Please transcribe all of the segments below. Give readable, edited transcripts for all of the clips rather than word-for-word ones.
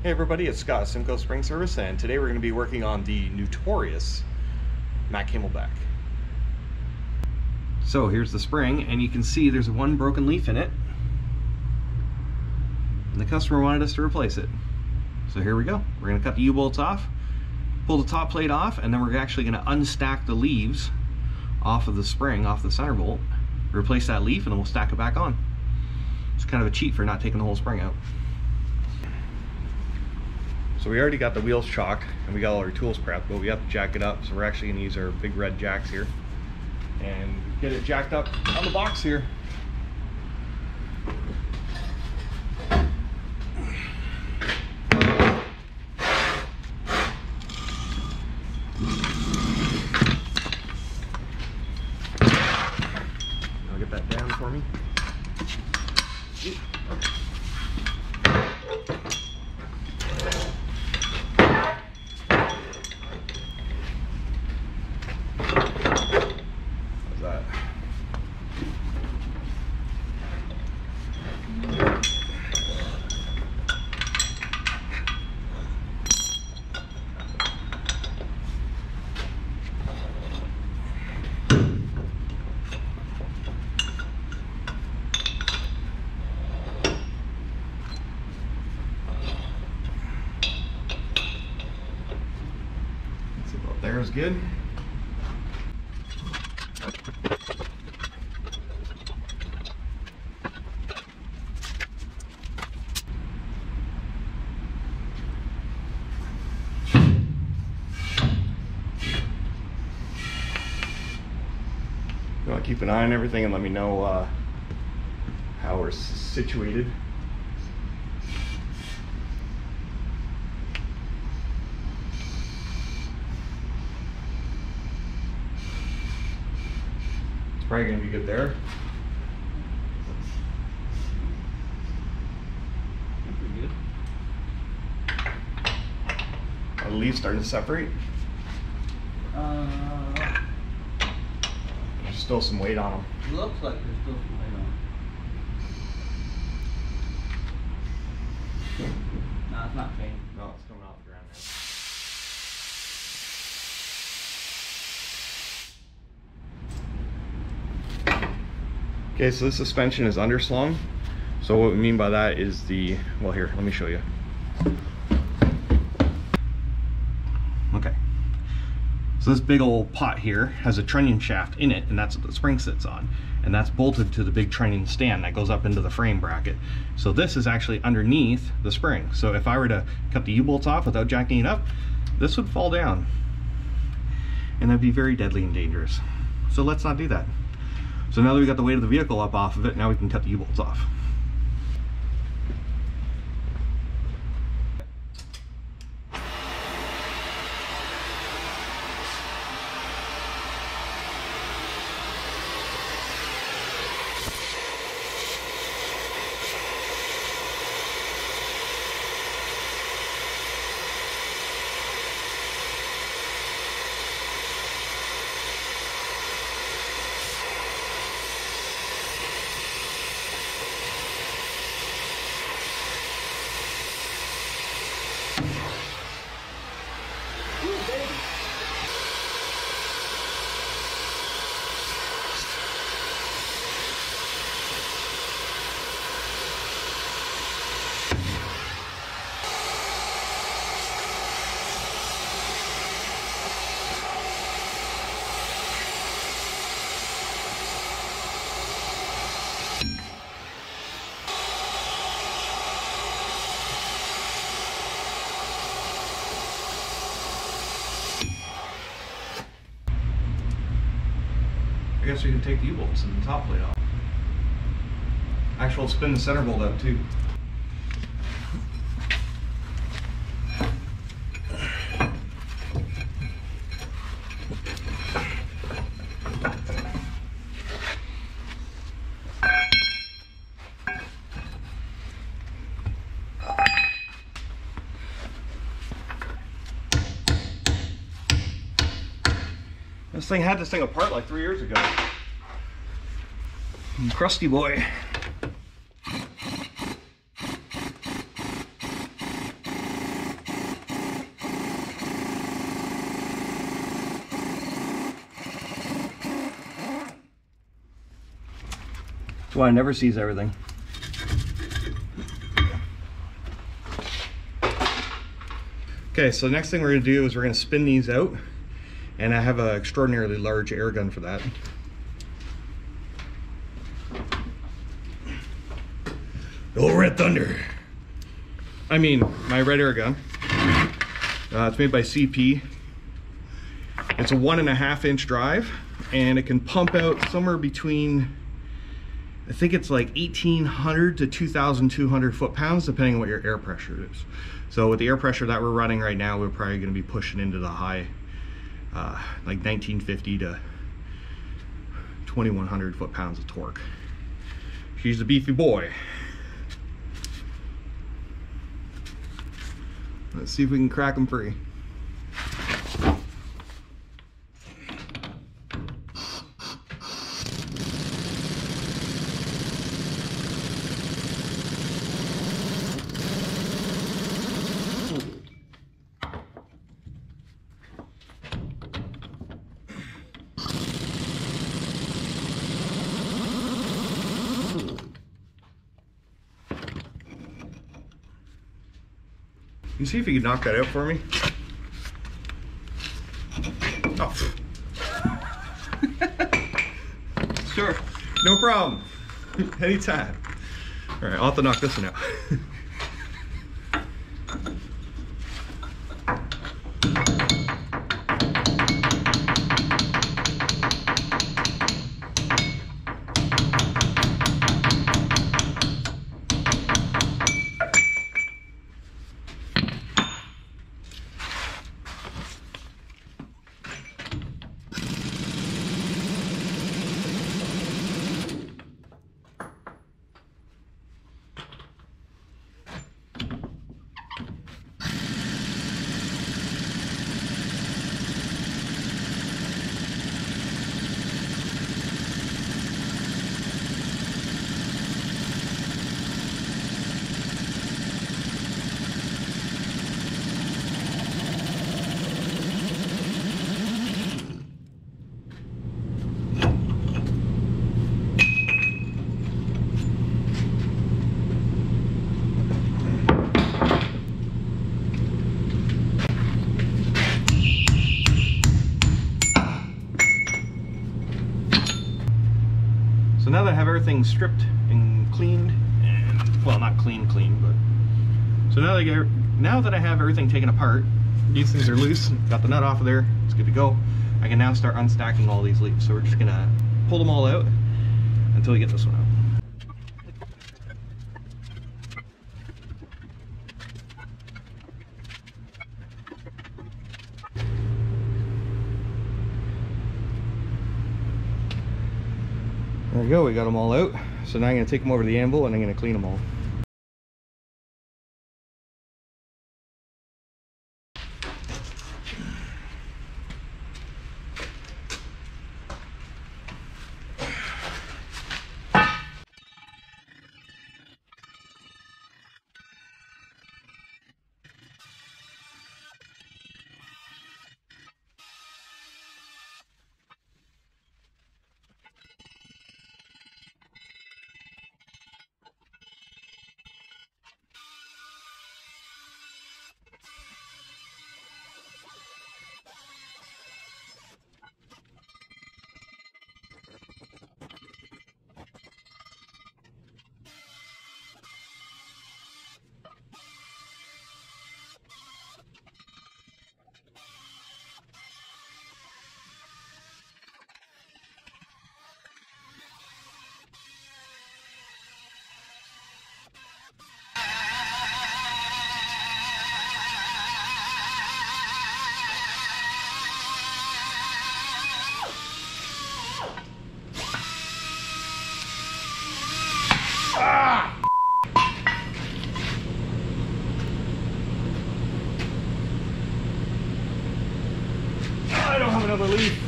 Hey everybody, it's Scott, Simcoe Spring Service, and today we're going to be working on the Notorious MACK Camel-Back. So here's the spring, and you can see there's one broken leaf in it, and the customer wanted us to replace it. So here we go. We're going to cut the U-bolts off, pull the top plate off, and then we're actually going to unstack the leaves off of the spring, off the center bolt, replace that leaf, and then we'll stack it back on. It's kind of a cheat for not taking the whole spring out. So we already got the wheels chocked and we got all our tools prepped, but we have to jack it up. So we're actually going to use our big red jacks here and get it jacked up on the box here. I'll get that down for me. There's good. You want to keep an eye on everything and let me know how we're situated. Probably gonna be good there. Pretty good. Are the leaves starting to separate? There's still some weight on them. Looks like there's still some weight on them. No, it's not fading. No, it's coming off the ground now. Okay, so this suspension is underslung. So what we mean by that is well here, let me show you. Okay. So this big old pot here has a trunnion shaft in it, and that's what the spring sits on. And that's bolted to the big trunnion stand that goes up into the frame bracket. So this is actually underneath the spring. So if I were to cut the U-bolts off without jacking it up, this would fall down. And that'd be very deadly and dangerous. So let's not do that. So now that we got the weight of the vehicle up off of it, now we can cut the U-bolts off. I guess we can take the U-bolts and the top plate off. Actually, we'll spin the center bolt up too. This thing had this thing apart like 3 years ago. Crusty boy. why I never sees everything. Okay, so the next thing we're going to do is we're going to spin these out, and I have an extraordinarily large air gun for that. Oh, Red Thunder! I mean, my red air gun. It's made by CP. It's a 1.5 inch drive, and it can pump out somewhere between, I think it's like 1,800 to 2,200 foot-pounds, depending on what your air pressure is. So with the air pressure that we're running right now, we're probably going to be pushing into the high, like 1,950 to 2,100 foot-pounds of torque. She's a beefy boy. Let's see if we can crack them free. You see if you can knock that out for me? Oh. Sure, no problem. Anytime. All right, I'll have to knock this one out. So now that I have everything stripped and cleaned, and well, not clean, but so now that I have everything taken apart, these things are loose, got the nut off of there, it's good to go. I can now start unstacking all these leaves. So we're just gonna pull them all out until we get this one out. There we go, we got them all out. So now I'm going to take them over to the anvil and I'm going to clean them all. I don't have another leaf.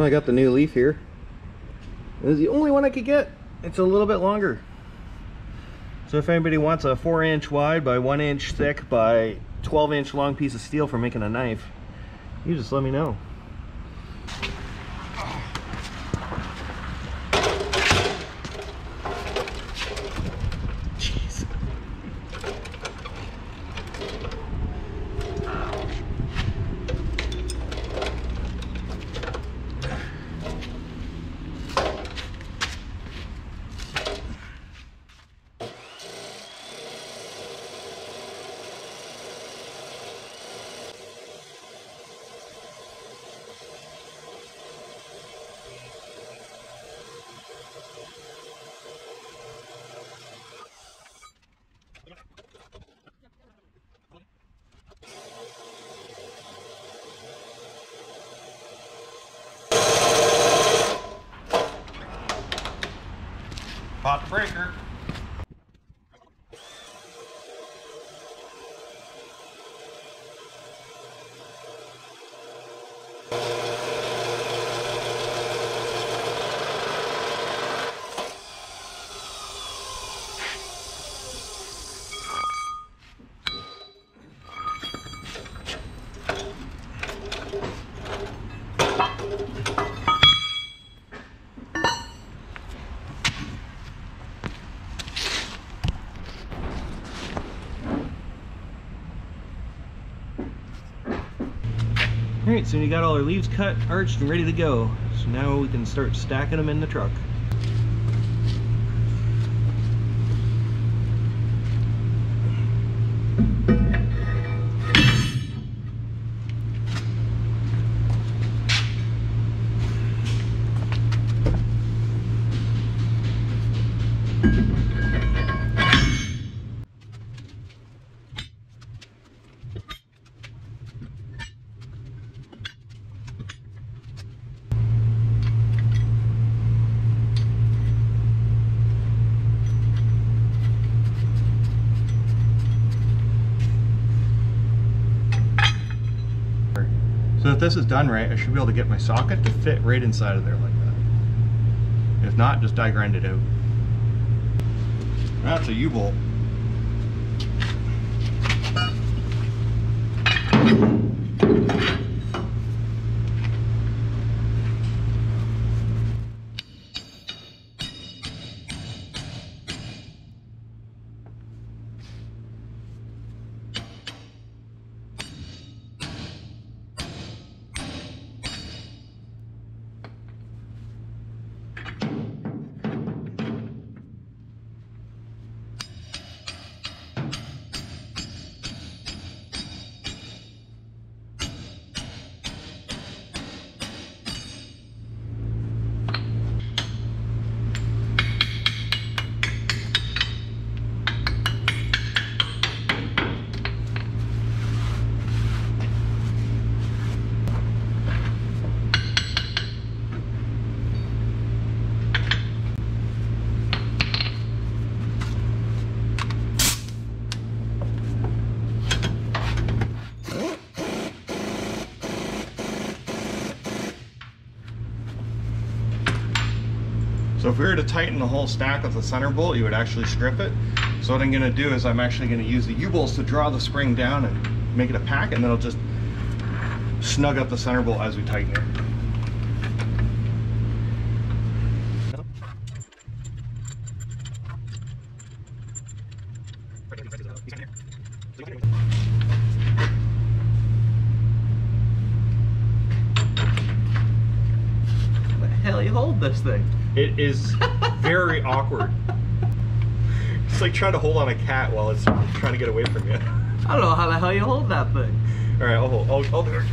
Well, I got the new leaf here. This is the only one I could get. It's a little bit longer. So if anybody wants a 4-inch wide by 1 inch thick by 12-inch long piece of steel for making a knife, you just let me know. Jeez. Pot breaker. Alright, so we got all our leaves cut, arched, and ready to go. So now we can start stacking them in the truck. So if this is done right, I should be able to get my socket to fit right inside of there like that. If not, just die grind it out. That's a U-bolt. So if we were to tighten the whole stack with the center bolt, you would actually strip it. So what I'm going to do is I'm actually going to use the U-bolts to draw the spring down and make it a pack, and then I'll just snug up the center bolt as we tighten it. How the hell you hold this thing? It is very awkward. It's like trying to hold on a cat while it's trying to get away from you. I don't know how the hell you hold that thing. All right, I'll do it.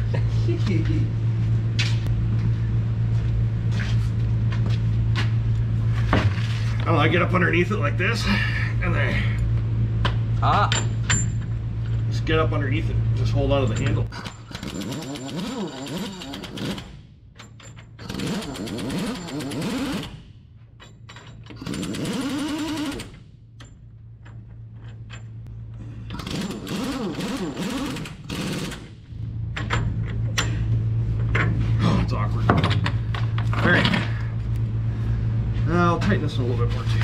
I don't know, I get up underneath it like this, and then just get up underneath it. Just hold on to the handle. Oh, it's awkward. a little bit more too.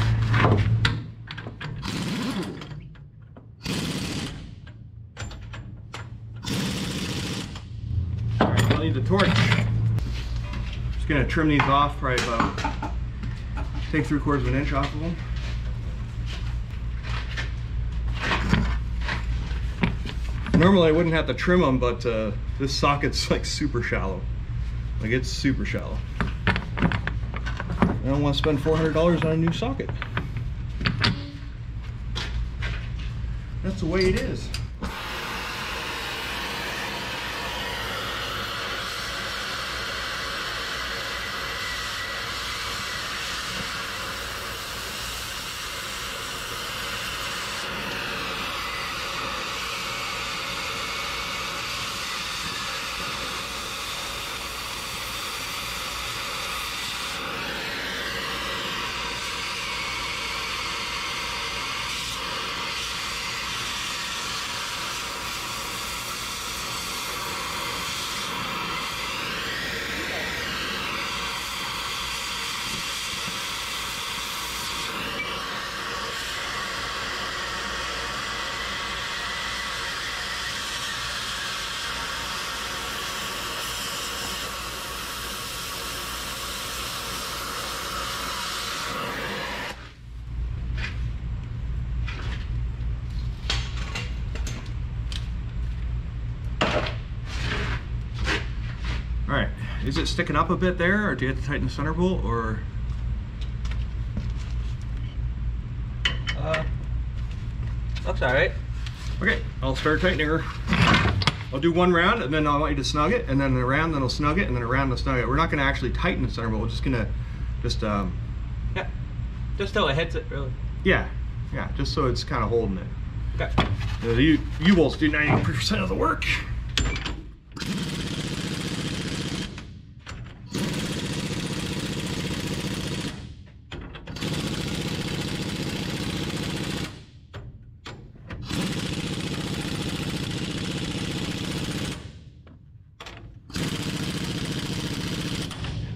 Alright, I'll need the torch. Just gonna trim these off, probably about, take 3/4 of an inch off of them. Normally I wouldn't have to trim them, but this socket's like super shallow. Like it's super shallow. I don't want to spend $400 on a new socket. That's the way it is. Alright, is it sticking up a bit there, or do you have to tighten the center bolt, or? Looks alright. Okay, I'll start tightening her. I'll do one round, and then I want you to snug it, and then a round, then I'll snug it, and then a round, I'll snug it. We're not going to actually tighten the center bolt, we're just going to, Yeah, just till it hits it, really. Yeah, just so it's kind of holding it. Okay. The U-bolts do 90% of the work.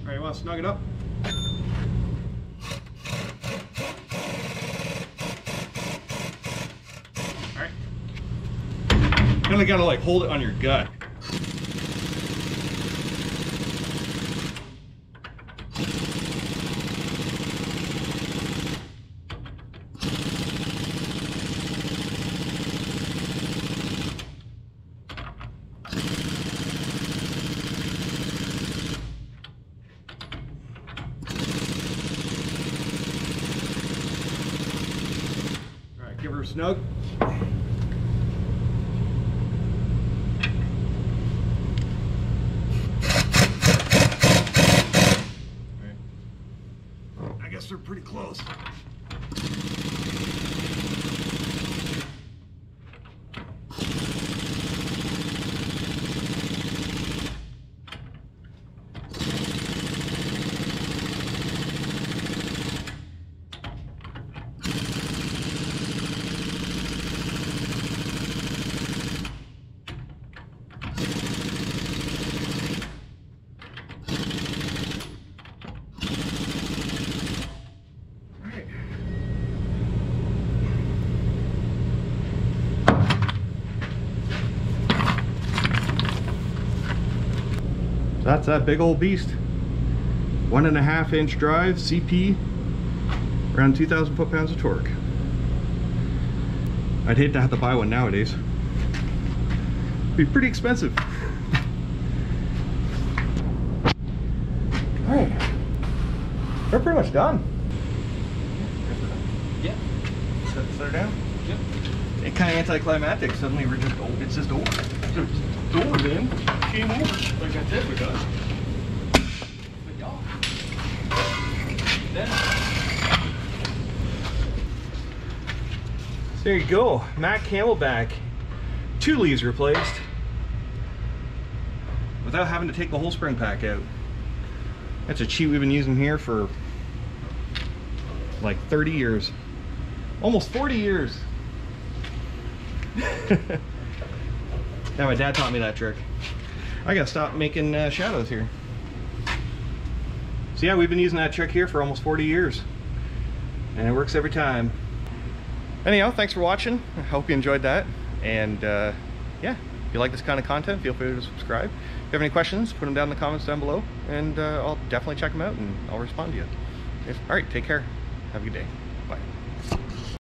Alright, you want to snug it up? Alright. Kinda gotta like hold it on your gut. Give her a snug. I guess they're pretty close. That's that big old beast. 1.5 inch drive, CP, around 2,000 foot-pounds of torque. I'd hate to have to buy one nowadays. It'd be pretty expensive. All right, we're pretty much done. Yeah. Set her down. Yep. It's kind of anticlimactic. Suddenly we're just over. It's just over. It's over, man. Game over. Like I said, we're done. But y'all. Then. So there you go. MACK Camel-Back. 2 leaves replaced. Without having to take the whole spring pack out. That's a cheat we've been using here for like 30 years. Almost 40 years. Yeah, my dad taught me that trick. I gotta stop making shadows here. So yeah, we've been using that trick here for almost 40 years. And it works every time. Anyhow, thanks for watching. I hope you enjoyed that. And yeah, if you like this kind of content, feel free to subscribe. If you have any questions, put them down in the comments down below, and I'll definitely check them out and I'll respond to you. All right, take care. Have a good day.